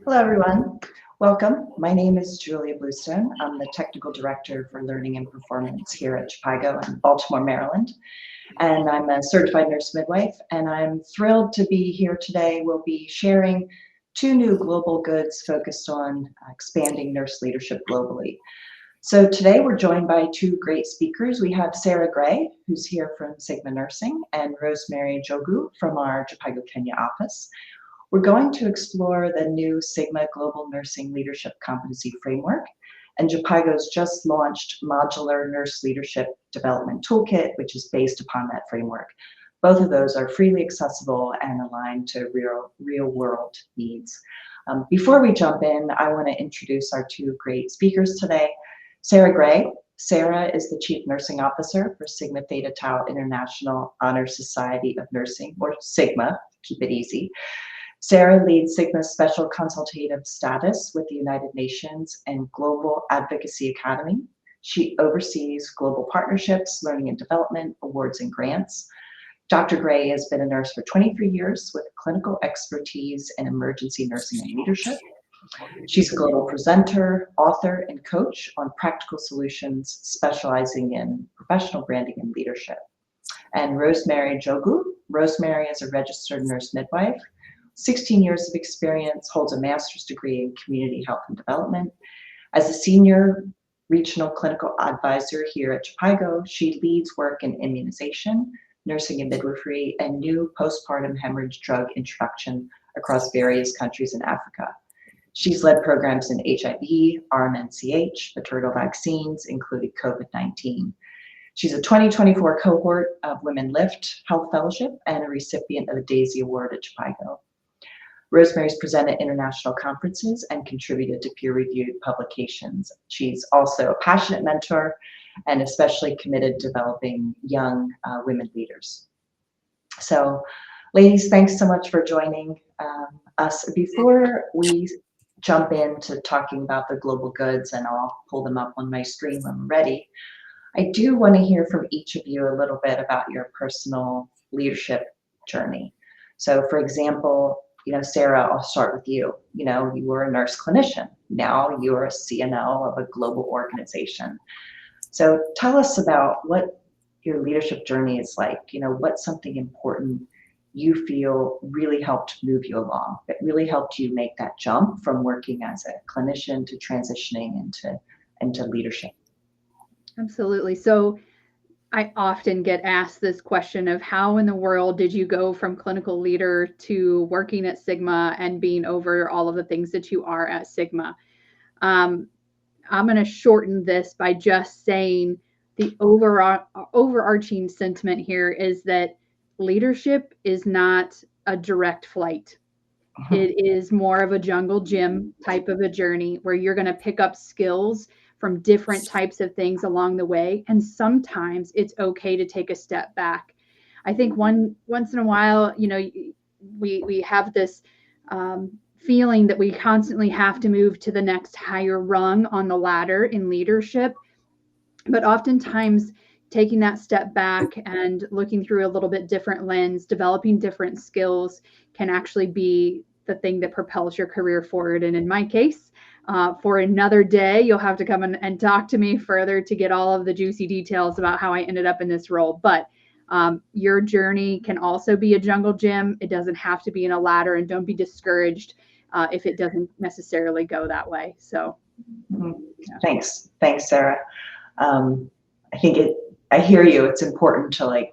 Hello, everyone. Welcome. My name is Julia Bluestone. I'm the Technical Director for Learning and Performance here at Jhpiego in Baltimore, Maryland. And I'm a certified nurse midwife, and I'm thrilled to be here today. We'll be sharing two new global goods focused on expanding nurse leadership globally. So today we're joined by two great speakers. We have Sarah Gray, who's here from Sigma Nursing, and Rosemary Jogu from our Jhpiego Kenya office. We're going to explore the new Sigma Global Nursing Leadership Competency Framework, and Jhpiego's just launched Modular Nurse Leadership Development Toolkit, which is based upon that framework. Both of those are freely accessible and aligned to real-world needs. Before we jump in, I want to introduce our two great speakers today. Sarah Gray. Sarah is the Chief Nursing Officer for Sigma Theta Tau International Honor Society of Nursing, or Sigma, keep it easy. Sarah leads Sigma's special consultative status with the United Nations and Global Advocacy Academy. She oversees global partnerships, learning and development, awards, and grants. Dr. Gray has been a nurse for 23 years with clinical expertise in emergency nursing and leadership. She's a global presenter, author, and coach on practical solutions, specializing in professional branding and leadership. And Rosemary Jogu. Rosemary is a registered nurse midwife, 16 years of experience, holds a master's degree in community health and development. As a senior regional clinical advisor here at Jhpiego, she leads work in immunization, nursing and midwifery, and new postpartum hemorrhage drug introduction across various countries in Africa. She's led programs in HIV, RMNCH, maternal vaccines, including COVID-19. She's a 2024 cohort of Women Lift Health Fellowship and a recipient of a Daisy Award at Jhpiego. Rosemary's presented international conferences and contributed to peer-reviewed publications. She's also a passionate mentor and especially committed to developing young women leaders. So, ladies, thanks so much for joining us. Before we jump into talking about the global goods, and I'll pull them up on my screen when I'm ready, I do want to hear from each of you a little bit about your personal leadership journey. So, for example, Sarah, I'll start with you. You were a nurse clinician. Now you're a CNO of a global organization. So tell us about what your leadership journey is like. What's something important you feel really helped move you along, that really helped you make that jump from working as a clinician to transitioning into leadership? Absolutely. So I often get asked this question of how in the world did you go from clinical leader to working at Sigma and being over all of the things that you are at Sigma? I'm going to shorten this by just saying the overarching sentiment here is that leadership is not a direct flight. It is more of a jungle gym type of a journey where you're going to pick up skills from different types of things along the way. And sometimes it's okay to take a step back. I think once in a while, we have this feeling that we constantly have to move to the next higher rung on the ladder in leadership. But oftentimes taking that step back and looking through a little bit different lens, developing different skills can actually be the thing that propels your career forward. And in my case, for another day, you'll have to come and talk to me further to get all of the juicy details about how I ended up in this role. But your journey can also be a jungle gym. It doesn't have to be in a ladder, and don't be discouraged if it doesn't necessarily go that way. So, yeah. Thanks, Sarah. I hear you. It's important to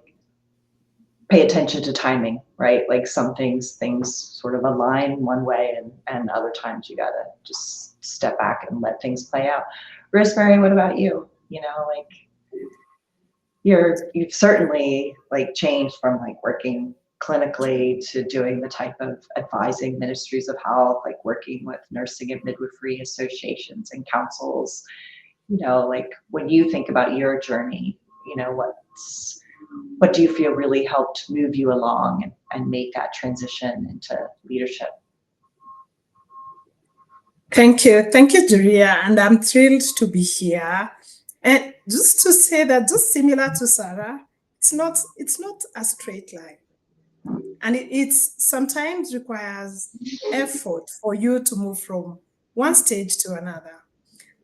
pay attention to timing, right? Some things sort of align one way, and other times you gotta just step back and let things play out. Rosemary, what about you? You've certainly changed from working clinically to doing the type of advising ministries of health, working with nursing and midwifery associations and councils. When you think about your journey, what do you feel really helped move you along and make that transition into leadership? Thank you, Julia, and I'm thrilled to be here. And just to say that, just similar to Sarah, it's not a straight line. And it sometimes requires effort for you to move from one stage to another.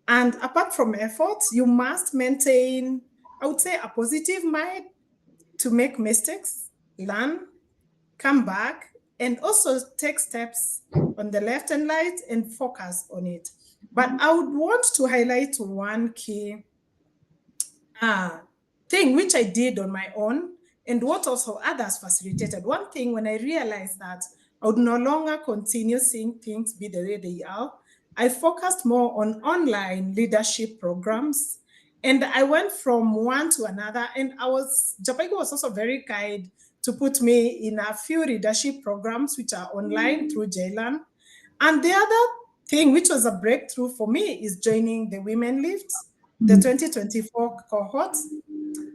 And apart from effort, you must maintain, I would say, a positive mind to make mistakes, learn, come back, and also take steps on the left and right and focus on it. But I would want to highlight one key uh, thing which I did on my own and what also others facilitated. One thing, when I realized that I would no longer continue seeing things be the way they are, I focused more on online leadership programs. And I went from one to another. And Jhpiego was also very kind to put me in a few leadership programs which are online through JLearn. And the other thing, which was a breakthrough for me, is joining the Women Lift, the 2024 cohort.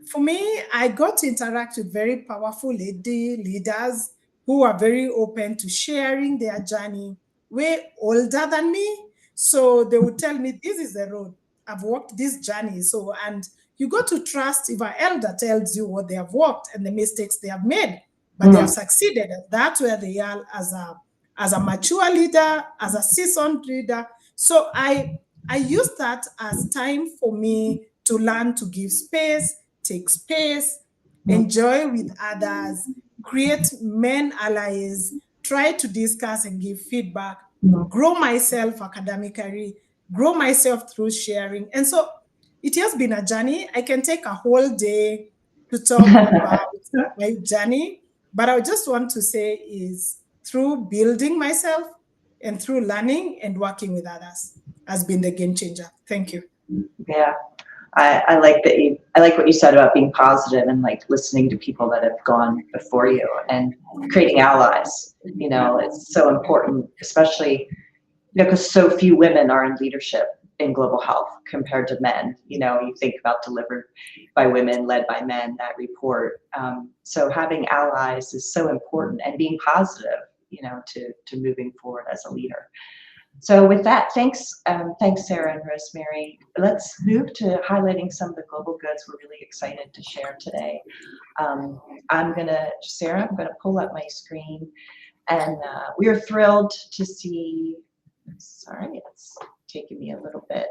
For me, I got to interact with very powerful leaders who are very open to sharing their journey, way older than me. So they would tell me, this is the road. I've walked this journey. So, and you got to trust if an elder tells you what they have walked and the mistakes they have made, but they have succeeded. That's where they are as a mature leader, as a seasoned leader. So I use that as time for me to learn to give space, take space, enjoy with others, create men allies, try to discuss and give feedback, grow myself academically, grow myself through sharing. And so it has been a journey. I can take a whole day to talk about my journey, but I just want to say is through building myself and through learning and working with others has been the game changer. Thank you. Yeah. I like I like what you said about being positive and like listening to people that have gone before you and creating allies. You know, it's so important, especially, you know, because so few women are in leadership in global health compared to men. You know, you think about delivered by women, led by men, that report. So having allies is so important, and being positive, you know, to moving forward as a leader. So with that, thanks, Sarah and Rosemary. Let's move to highlighting some of the global goods we're really excited to share today. Sarah, I'm gonna pull up my screen, and we are thrilled to see, sorry, it's taking me a little bit.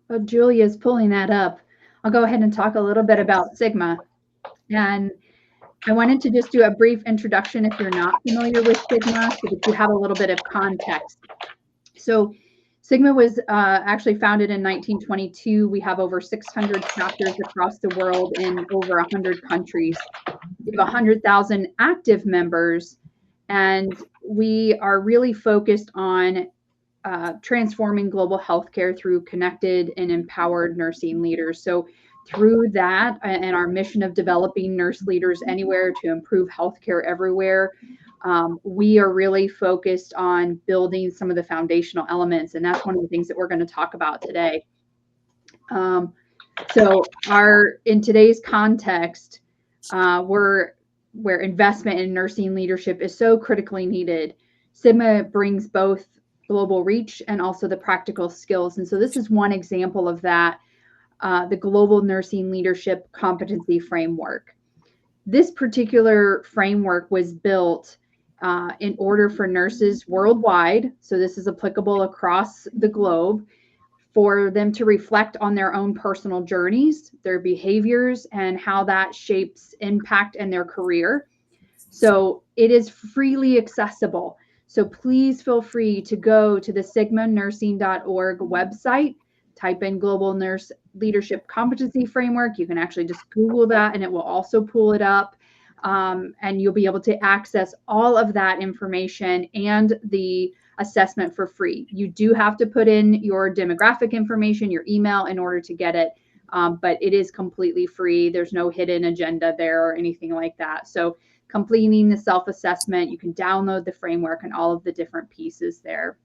Oh, Julia's pulling that up. I'll go ahead and talk a little bit about Sigma. And I wanted to just do a brief introduction if you're not familiar with Sigma, so that you have a little bit of context. So Sigma was actually founded in 1922. We have over 600 chapters across the world in over 100 countries. We have 100,000 active members, and we are really focused on transforming global healthcare through connected and empowered nursing leaders. So through that and our mission of developing nurse leaders anywhere to improve healthcare everywhere, we are really focused on building some of the foundational elements. And that's one of the things that we're going to talk about today. So in today's context, where investment in nursing leadership is so critically needed, Sigma brings both global reach and also the practical skills. And so this is one example of that, the Global Nursing Leadership Competency Framework. This particular framework was built in order for nurses worldwide, so this is applicable across the globe, for them to reflect on their own personal journeys, their behaviors, and how that shapes impact in their career. So it is freely accessible. So please feel free to go to the sigmanursing.org website, type in Global Nurse Leadership Competency Framework. You can actually just Google that and it will also pull it up. And you'll be able to access all of that information and the assessment for free. You do have to put in your demographic information, your email in order to get it. But it is completely free. There's no hidden agenda there or anything like that. So completing the self-assessment, you can download the framework and all of the different pieces there.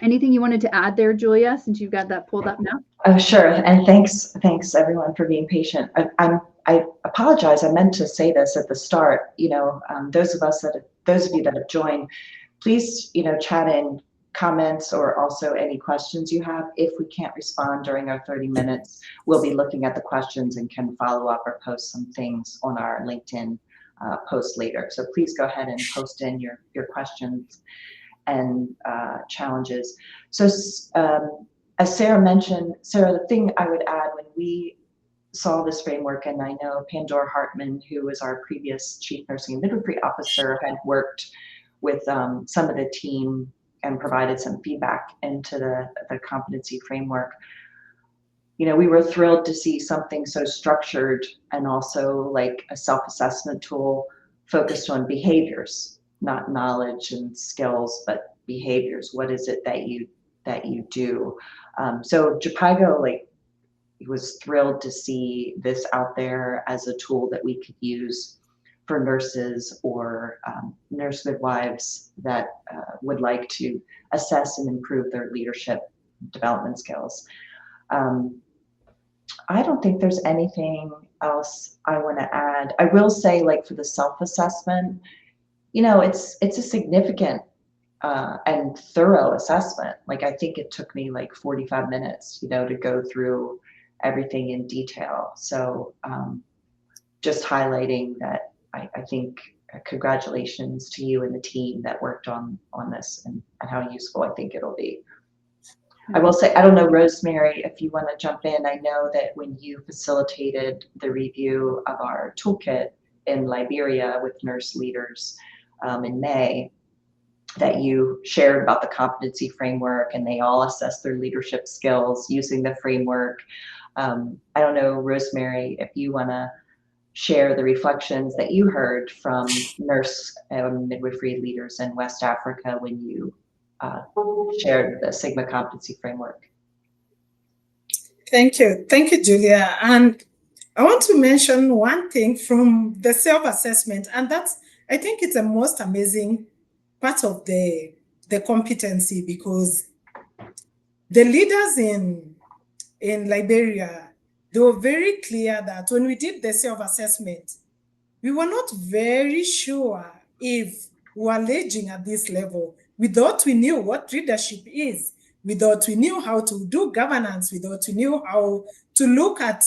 Anything you wanted to add there, Julia, since you've got that pulled up now? Oh, sure. And thanks everyone for being patient. I apologize. I meant to say this at the start. You know, those of you that have joined, please, you know, chat in comments or also any questions you have. If we can't respond during our 30 minutes, we'll be looking at the questions and can follow up or post some things on our LinkedIn post later. So please go ahead and post in your questions and challenges. So as Sarah mentioned, Sarah, the thing I would add when we saw this framework, and I know Pandora Hartman, who was our previous Chief Nursing and Midwifery Officer, had worked with some of the team and provided some feedback into the competency framework. You know, we were thrilled to see something so structured and also like a self-assessment tool focused on behaviors, not knowledge and skills, but behaviors. What is it that you do? So Jhpiego, like, was thrilled to see this out there as a tool that we could use for nurses or nurse midwives that would like to assess and improve their leadership development skills. I don't think there's anything else I want to add. I will say, like, for the self-assessment, you know, it's a significant and thorough assessment. Like, I think it took me like 45 minutes, you know, to go through everything in detail. So just highlighting that I think congratulations to you and the team that worked on this and how useful I think it'll be. I will say, I don't know, Rosemary, if you want to jump in. I know that when you facilitated the review of our toolkit in Liberia with nurse leaders in May, that you shared about the competency framework, and they all assessed their leadership skills using the framework. I don't know, Rosemary, if you want to share the reflections that you heard from nurse and midwifery leaders in West Africa when you shared the Sigma competency framework. Thank you, Julia. And I want to mention one thing from the self-assessment, and that's, I think it's the most amazing part of the competency, because the leaders in Liberia, they were very clear that when we did the self-assessment, we were not very sure if we were leading at this level. We thought we knew what leadership is. We thought we knew how to do governance. We thought we knew how to look at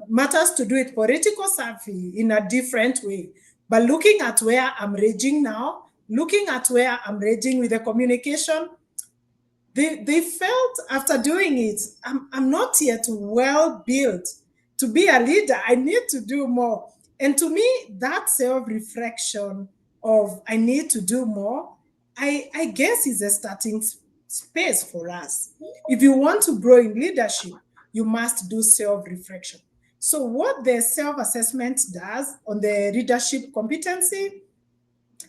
matters to do with political survey in a different way. But looking at where I'm raging now, looking at where I'm raging with the communication, they felt after doing it, I'm not yet well built to be a leader. I need to do more. And to me, that self-reflection of I need to do more, I guess is a starting space for us. If you want to grow in leadership, you must do self-reflection. So what the self-assessment does on the leadership competency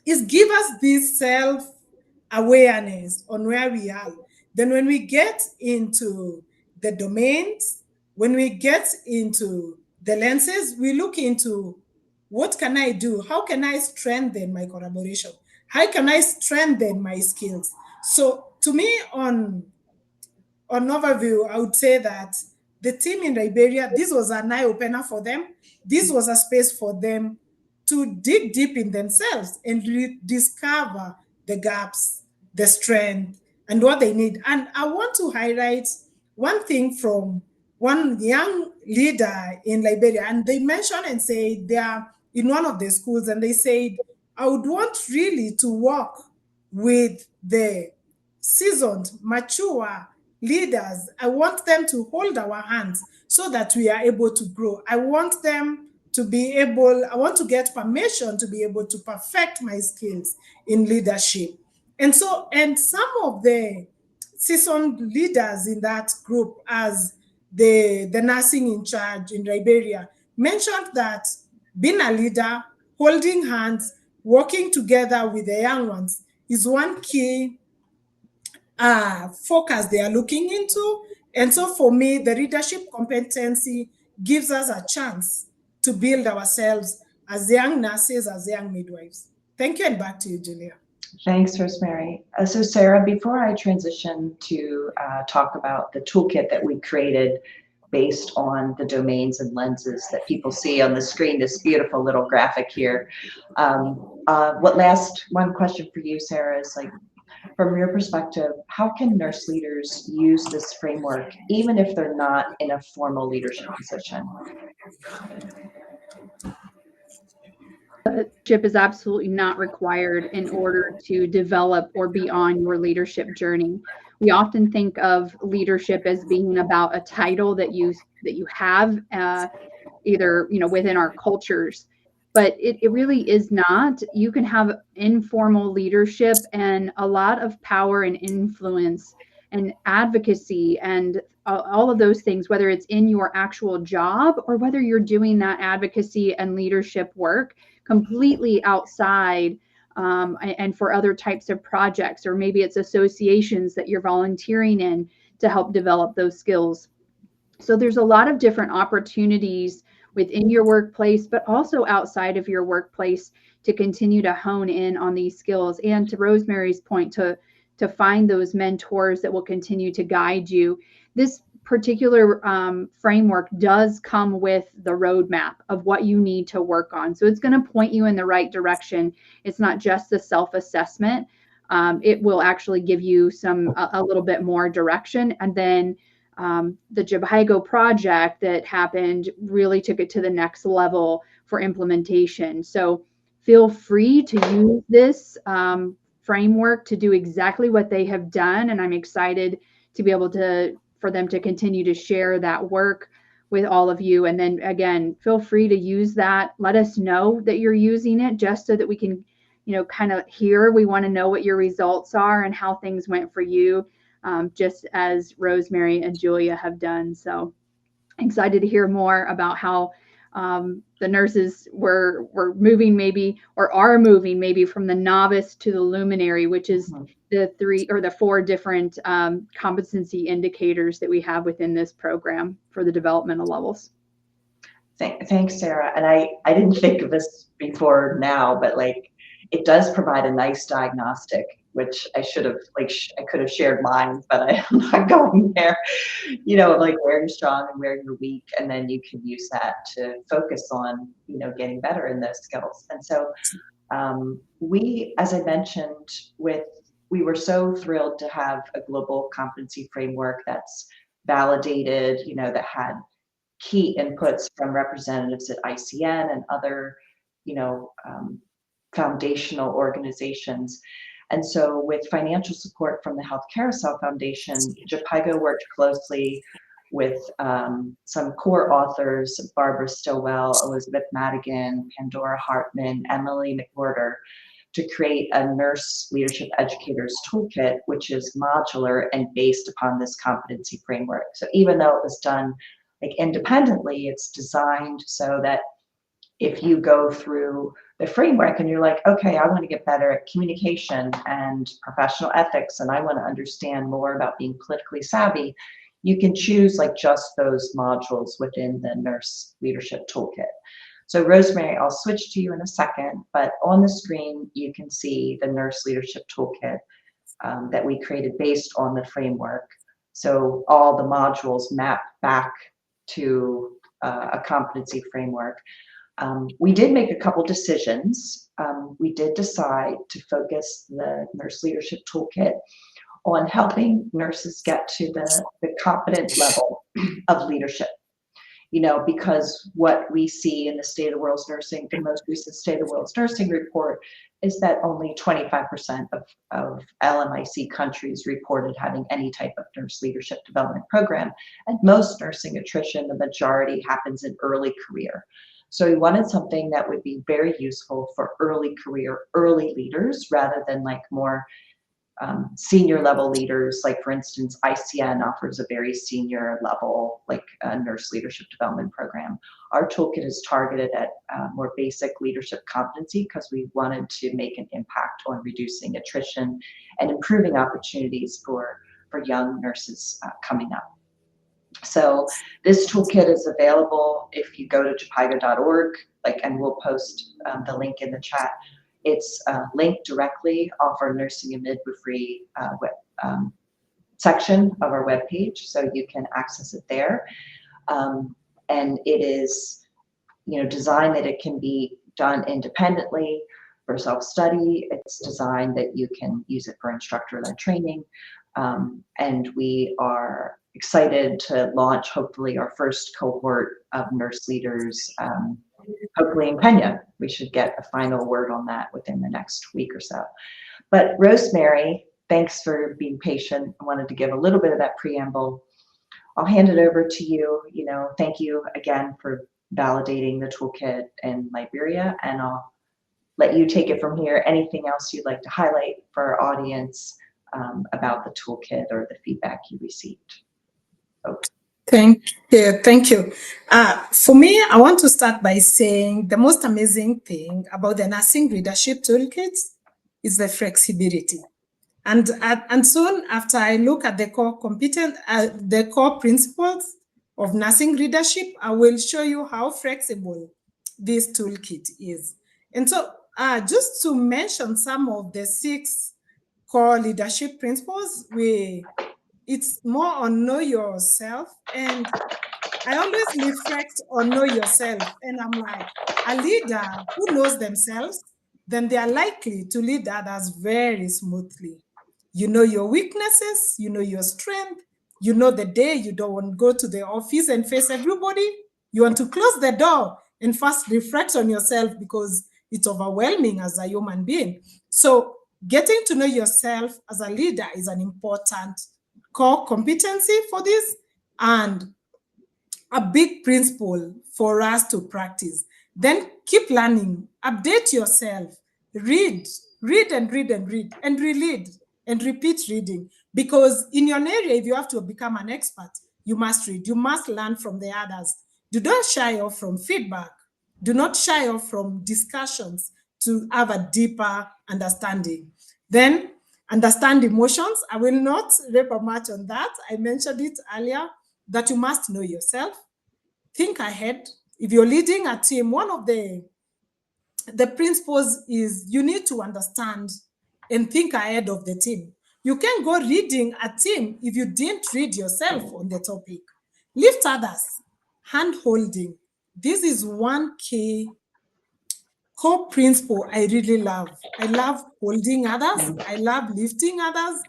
is give us this self-awareness on where we are. Then when we get into the domains, when we get into the lenses, we look into what can I do? How can I strengthen my collaboration? How can I strengthen my skills? So to me, on overview, I would say that the team in Liberia, this was an eye-opener for them. This was a space for them to dig deep in themselves and discover the gaps, the strength, and what they need. And I want to highlight one thing from one young leader in Liberia, and they mentioned and say they are in one of the schools, and they said, I would want really to work with the seasoned, mature leaders. I want them to hold our hands so that we are able to grow. I want them to be able, I want to get permission to be able to perfect my skills in leadership. And so, and some of the seasoned leaders in that group, as the nursing in charge in Liberia, mentioned that being a leader, holding hands, working together with the young ones is one key focus they are looking into. And so for me, the leadership competency gives us a chance to build ourselves as young nurses, as young midwives. Thank you, and back to you, Julia. Thanks, Rosemary. So Sarah, before I transition to talk about the toolkit that we created based on the domains and lenses that people see on the screen, this beautiful little graphic here. One question for you, Sarah, is like, from your perspective, how can nurse leaders use this framework even if they're not in a formal leadership position? Leadership is absolutely not required in order to develop or be on your leadership journey. We often think of leadership as being about a title that you have, either within our cultures, but it really is not. You can have informal leadership and a lot of power and influence and advocacy and all of those things, whether it's in your actual job or whether you're doing that advocacy and leadership work completely outside, and for other types of projects, or maybe it's associations that you're volunteering in to help develop those skills. So there's a lot of different opportunities within your workplace, but also outside of your workplace to continue to hone in on these skills. And to Rosemary's point, to find those mentors that will continue to guide you. This particular framework does come with the roadmap of what you need to work on. So it's going to point you in the right direction. It's not just the self-assessment. It will actually give you a little bit more direction. And then the Jhpiego project that happened really took it to the next level for implementation. So feel free to use this framework to do exactly what they have done. And I'm excited to be able for them to continue to share that work with all of you. And then again, feel free to use that. Let us know that you're using it, just so that we can, kind of hear. We want to know what your results are and how things went for you, just as Rosemary and Julia have done. So excited to hear more about how the nurses were moving, maybe, or are moving maybe, from the novice to the luminary, which is the 3 or the 4 different competency indicators that we have within this program for the developmental levels. Thanks, Sarah. And I didn't think of this before now, but like, it does provide a nice diagnostic, which I should have, I could have shared mine, but I'm not going there, like where you're strong and where you're weak. And then you can use that to focus on, getting better in those skills. And so we, as I mentioned, we were so thrilled to have a global competency framework that's validated, that had key inputs from representatives at ICN and other, foundational organizations. And so with financial support from the Health Carousel Foundation, Jhpiego worked closely with some core authors, Barbara Stillwell, Elizabeth Madigan, Pandora Hartman, Emily McWhorter, to create a nurse leadership educators toolkit, which is modular and based upon this competency framework. So even though it was done independently, it's designed so that if you go through the framework and you're like, okay, I want to get better at communication and professional ethics, and I want to understand more about being politically savvy, you can choose just those modules within the nurse leadership toolkit. So Rosemary, I'll switch to you in a second, but on the screen, you can see the nurse leadership toolkit that we created based on the framework. So all the modules map back to a competency framework. We did make a couple decisions. We did decide to focus the nurse leadership toolkit on helping nurses get to the competent level of leadership. Because what we see in the State of the World's Nursing, the most recent State of the World's Nursing report, is that only 25% of LMIC countries reported having any type of nurse leadership development program. And most nursing attrition, the majority, happens in early career. So we wanted something that would be very useful for early career, early leaders, rather than more senior level leaders. For instance, ICN offers a very senior level, nurse leadership development program. Our toolkit is targeted at more basic leadership competency, because we wanted to make an impact on reducing attrition and improving opportunities for young nurses coming up. So this toolkit is available if you go to jhpiego.org, and we'll post the link in the chat. It's linked directly off our nursing and midwifery section of our webpage, so you can access it there. And it is, designed that it can be done independently. for self-study. It's designed that you can use it for instructor-led training. And we are excited to launch, hopefully, our first cohort of nurse leaders, hopefully in Kenya. We should get a final word on that within the next week or so. But Rosemary, thanks for being patient. I wanted to give a little bit of that preamble. I'll hand it over to you. Thank you again for validating the toolkit in Liberia, and I'll let you take it from here. Anything else you'd like to highlight for our audience about the toolkit or the feedback you received? Okay. Thank you. For me, I want to start by saying the most amazing thing about the nursing leadership toolkit is the flexibility. And soon after I look at the core principles of nursing leadership, I will show you how flexible this toolkit is. And so just to mention some of the 6 core leadership principles, it's more on know yourself. And I always reflect on know yourself. And I'm like, a leader who knows themselves, then they are likely to lead others very smoothly. You know your weaknesses, you know your strength, you know the day you don't want to go to the office and face everybody. You want to close the door and first reflect on yourself because it's overwhelming as a human being. So getting to know yourself as a leader is an important core competency for this and a big principle for us to practice. Then keep learning, update yourself, read and read and read and reread and repeat reading. Because in your area, if you have to become an expert, you must read, you must learn from the others. Do not shy off from feedback. Do not shy off from discussions to have a deeper understanding. Then understand emotions. I will not labor much on that. I mentioned it earlier that you must know yourself. Think ahead. If you're leading a team, one of the principles is you need to understand and think ahead of the team. You can't go reading a team if you didn't read yourself on the topic. Lift others, hand holding. This is one key core principle I really love. I love holding others. I love lifting others.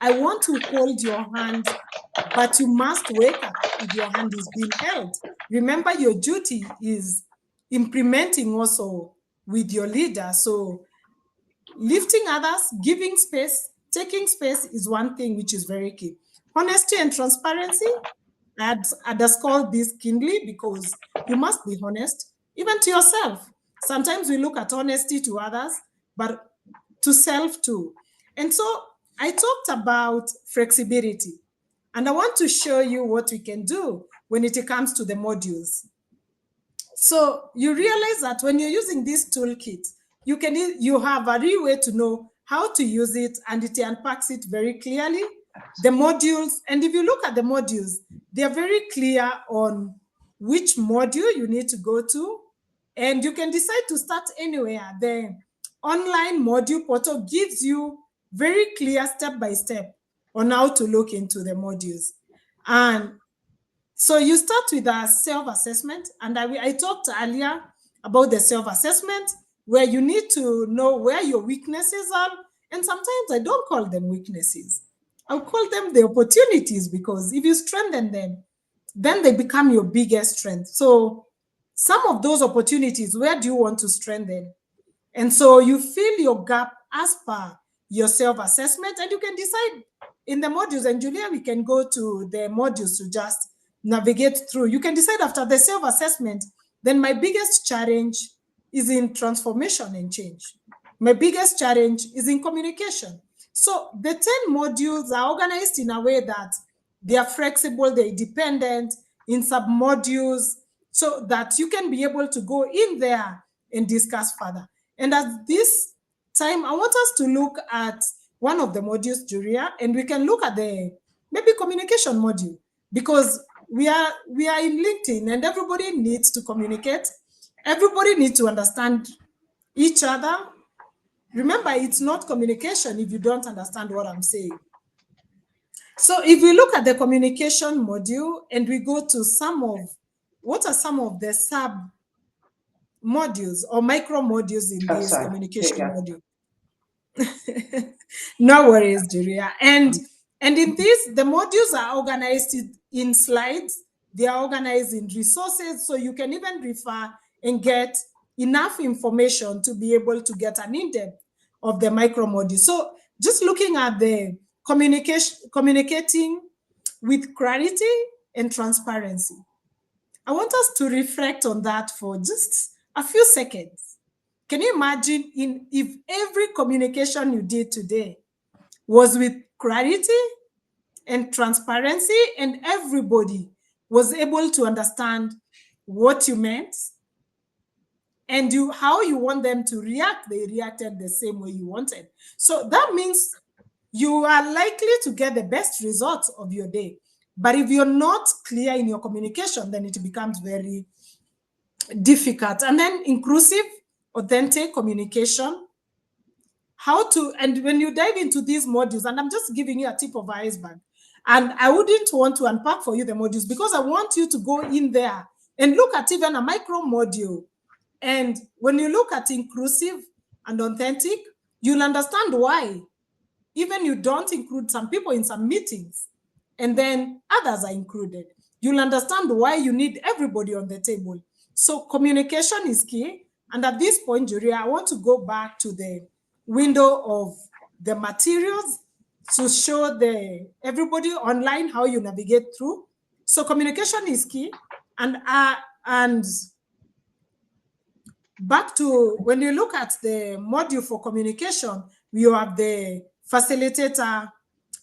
I want to hold your hand, but you must wake up if your hand is being held. Remember, your duty is implementing also with your leader. So lifting others, giving space, taking space is one thing which is very key. Honesty and transparency, I underscore this keenly because you must be honest, even to yourself. Sometimes we look at honesty to others, but to self too. And so I talked about flexibility, and I want to show you what we can do when it comes to the modules. So you realize that when you're using this toolkit, you have a real way to know how to use it, and it unpacks it very clearly. The modules, and if you look at the modules, they are very clear on which module you need to go to, and you can decide to start anywhere. The online module portal gives you very clear step-by-step on how to look into the modules. And so you start with a self-assessment, and I talked earlier about the self-assessment where you need to know where your weaknesses are. And sometimes I don't call them weaknesses. I'll call them the opportunities, because if you strengthen them, then they become your biggest strength. So some of those opportunities, where do you want to strengthen? And so you fill your gap as per your self-assessment, and you can decide in the modules. And Julia, we can go to the modules to just navigate through. You can decide after the self-assessment, then my biggest challenge is in transformation and change. My biggest challenge is in communication. So the 10 modules are organized in a way that they are flexible, they're dependent in sub-modules, so that you can be able to go in there and discuss further. And at this time, I want us to look at one of the modules, Julia, and we can look at the maybe communication module, because we are in LinkedIn and everybody needs to communicate. Everybody needs to understand each other. Remember, it's not communication if you don't understand what I'm saying. So if we look at the communication module and we go to what are some of the modules or micro modules in Oh, this sorry. communication Here you module. No worries, Julia. And in this, the modules are organized in slides. They are organized in resources, so you can even refer and get enough information to be able to get an in-depth of the micro module. So just looking at the communicating with clarity and transparency. I want us to reflect on that for just a few seconds. Can you imagine if every communication you did today was with clarity and transparency, and everybody was able to understand what you meant and how you want them to react? They reacted the same way you wanted. So that means you are likely to get the best results of your day. But if you're not clear in your communication, then it becomes very difficult. And then inclusive, authentic communication. And when you dive into these modules, and I'm just giving you a tip of the iceberg, and I wouldn't want to unpack for you the modules because I want you to go in there and look at even a micro module. And when you look at inclusive and authentic, you'll understand why even you don't include some people in some meetings, and then others are included. You'll understand why you need everybody on the table. So communication is key. And at this point, Julia, I want to go back to the window of the materials to show everybody online how you navigate through. So communication is key. And back to when you look at the module for communication, you have the facilitator,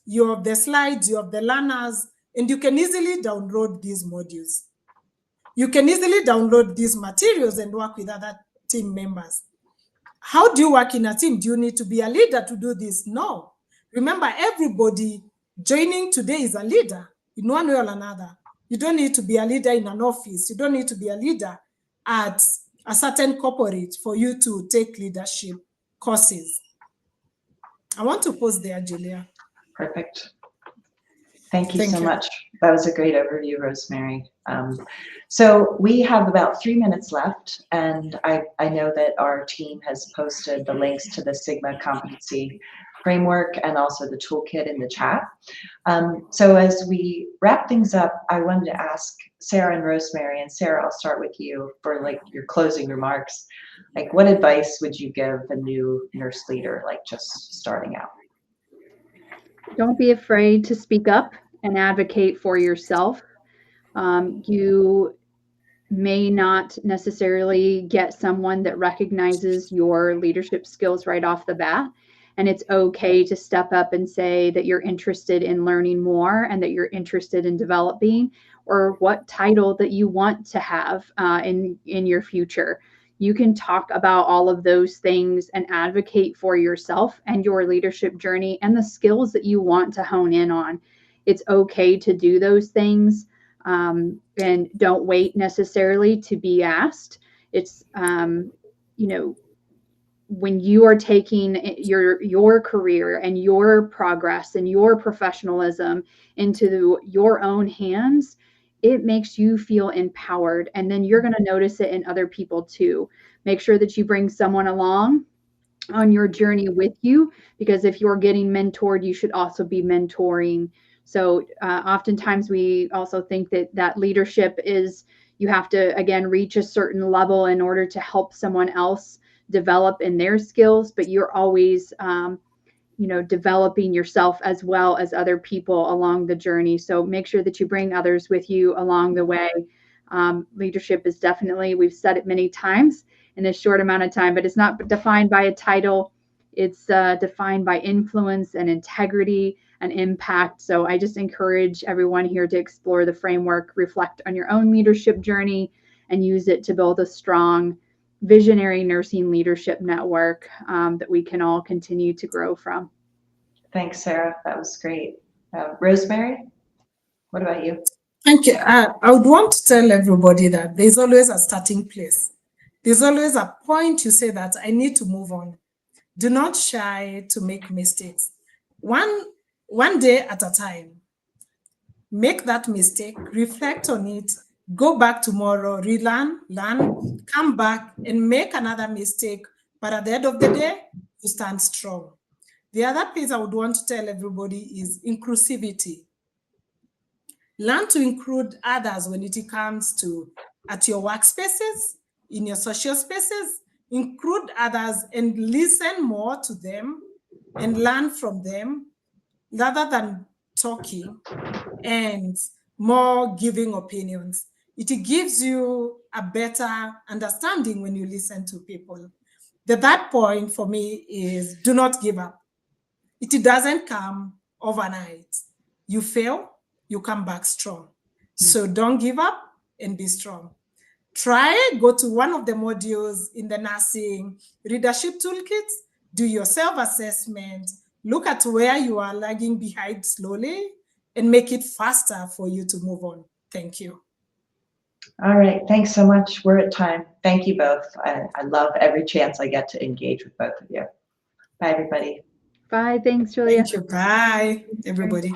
you have the slides, you have the learners, and you can easily download these modules. You can easily download these materials and work with other team members. How do you work in a team? Do you need to be a leader to do this? No. Remember, everybody joining today is a leader in one way or another. You don't need to be a leader in an office. You don't need to be a leader at a certain corporate for you to take leadership courses. I want to pause there, Julia. Perfect. Thank you so much. That was a great overview, Rosemary. So we have about 3 minutes left, and I know that our team has posted the links to the Sigma competency framework and also the toolkit in the chat. So as we wrap things up, I wanted to ask Sarah and Rosemary, and Sarah, I'll start with you for like your closing remarks. Like, what advice would you give a new nurse leader, like just starting out? Don't be afraid to speak up and advocate for yourself. You may not necessarily get someone that recognizes your leadership skills right off the bat. And it's okay to step up and say that you're interested in learning more and that you're interested in developing, or what title that you want to have in your future. You can talk about all of those things and advocate for yourself and your leadership journey and the skills that you want to hone in on. It's okay to do those things, and don't wait necessarily to be asked. It's, when you are taking your career and your progress and your professionalism into your own hands, it makes you feel empowered, and then you're going to notice it in other people too. Make sure that you bring someone along on your journey with you, because if you're getting mentored, you should also be mentoring. So oftentimes we also think that leadership is, you have to, again, reach a certain level in order to help someone else develop in their skills, but you're always developing yourself as well as other people along the journey. So make sure that you bring others with you along the way. Leadership is definitely, we've said it many times in this short amount of time, but it's not defined by a title. It's defined by influence and integrity and impact. So I just encourage everyone here to explore the framework, reflect on your own leadership journey, and use it to build a strong, visionary nursing leadership network that we can all continue to grow from. Thanks, Sarah. That was great. Rosemary, what about you? Thank you. I would want to tell everybody that there's always a starting place. There's always a point you say that I need to move on. Do not shy to make mistakes. One day at a time. Make that mistake, reflect on it, Go back tomorrow, relearn, learn, come back and make another mistake. But at the end of the day, you stand strong. The other piece I would want to tell everybody is inclusivity. Learn to include others when it comes to at your workspaces, in your social spaces. Include others and listen more to them and learn from them rather than talking and more giving opinions. It gives you a better understanding when you listen to people. The third point for me is do not give up. It doesn't come overnight. You fail, you come back strong. So don't give up and be strong. Try, go to one of the modules in the nursing leadership toolkit, do your self-assessment, look at where you are lagging behind slowly, and make it faster for you to move on. Thank you. All right, thanks so much. We're at time. Thank you both. I love every chance I get to engage with both of you. Bye, everybody. Bye. Thanks, Julia. Thank you. Bye, everybody.